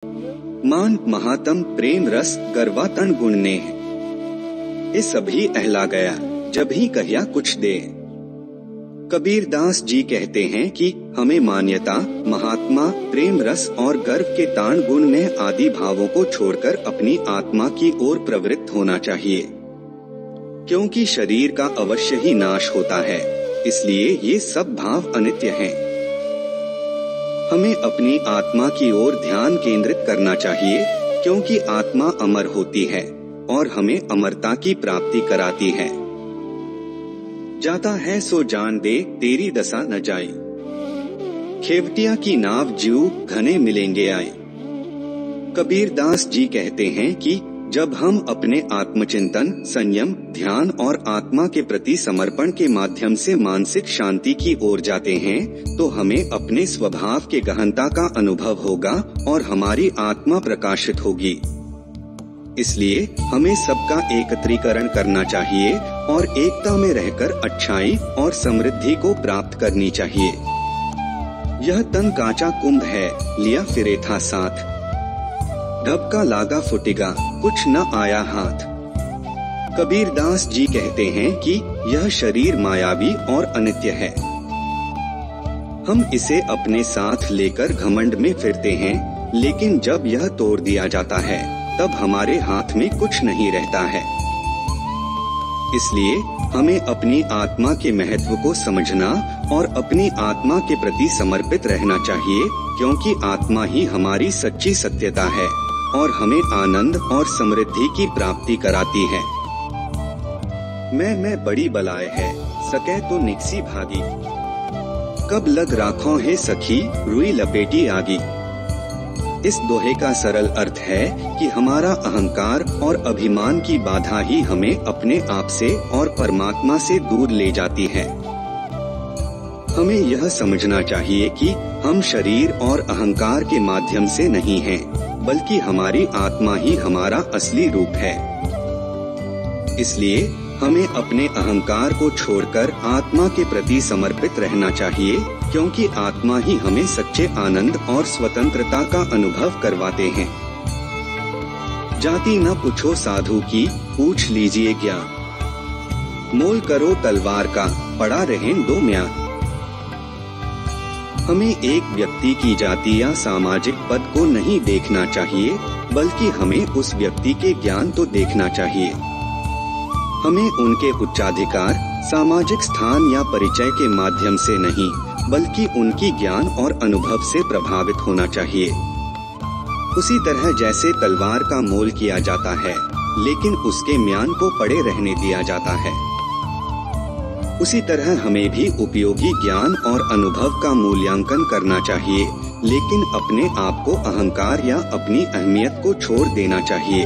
मान महातम प्रेम रस गरवा तन गुण ने, ये सभी अहला गया जब ही कहिया कुछ दे। कबीरदास जी कहते हैं कि हमें मान्यता, महात्मा, प्रेम रस और गर्व के तान गुण ने आदि भावों को छोड़कर अपनी आत्मा की ओर प्रवृत्त होना चाहिए, क्योंकि शरीर का अवश्य ही नाश होता है, इसलिए ये सब भाव अनित्य हैं। हमें अपनी आत्मा की ओर ध्यान केंद्रित करना चाहिए, क्योंकि आत्मा अमर होती है और हमें अमरता की प्राप्ति कराती है। जाता है सो जान दे, तेरी दशा न जाए, खेवटिया की नाव जीव घने मिलेंगे आए। कबीरदास जी कहते हैं कि जब हम अपने आत्मचिंतन, संयम, ध्यान और आत्मा के प्रति समर्पण के माध्यम से मानसिक शांति की ओर जाते हैं, तो हमें अपने स्वभाव के गहनता का अनुभव होगा और हमारी आत्मा प्रकाशित होगी। इसलिए हमें सबका एकत्रीकरण करना चाहिए और एकता में रहकर अच्छाई और समृद्धि को प्राप्त करनी चाहिए। यह तन कांचा कुंभ है, लिया फिरे था साथ, ढबका लागा फुटेगा, कुछ न आया हाथ। कबीरदास जी कहते हैं कि यह शरीर मायावी और अनित्य है। हम इसे अपने साथ लेकर घमंड में फिरते हैं, लेकिन जब यह तोड़ दिया जाता है तब हमारे हाथ में कुछ नहीं रहता है। इसलिए हमें अपनी आत्मा के महत्व को समझना और अपनी आत्मा के प्रति समर्पित रहना चाहिए, क्योंकि आत्मा ही हमारी सच्ची सत्यता है और हमें आनंद और समृद्धि की प्राप्ति कराती है। मैं बड़ी बलाय है, सके तो निकसी भागी, कब लग राखों है सखी, रुई लपेटी आगी। इस दोहे का सरल अर्थ है कि हमारा अहंकार और अभिमान की बाधा ही हमें अपने आप से और परमात्मा से दूर ले जाती है। हमें यह समझना चाहिए कि हम शरीर और अहंकार के माध्यम से नहीं हैं, बल्कि हमारी आत्मा ही हमारा असली रूप है। इसलिए हमें अपने अहंकार को छोड़कर आत्मा के प्रति समर्पित रहना चाहिए, क्योंकि आत्मा ही हमें सच्चे आनंद और स्वतंत्रता का अनुभव करवाते हैं। जाति न पूछो साधु की, पूछ लीजिए ज्ञान, मोल करो तलवार का, पड़ा रहें दो म्यान। हमें एक व्यक्ति की जाति या सामाजिक पद को नहीं देखना चाहिए, बल्कि हमें उस व्यक्ति के ज्ञान तो देखना चाहिए। हमें उनके उच्चाधिकार, सामाजिक स्थान या परिचय के माध्यम से नहीं, बल्कि उनकी ज्ञान और अनुभव से प्रभावित होना चाहिए। उसी तरह जैसे तलवार का मोल किया जाता है, लेकिन उसके म्यान को पड़े रहने दिया जाता है, उसी तरह हमें भी उपयोगी ज्ञान और अनुभव का मूल्यांकन करना चाहिए, लेकिन अपने आप को अहंकार या अपनी अहमियत को छोड़ देना चाहिए।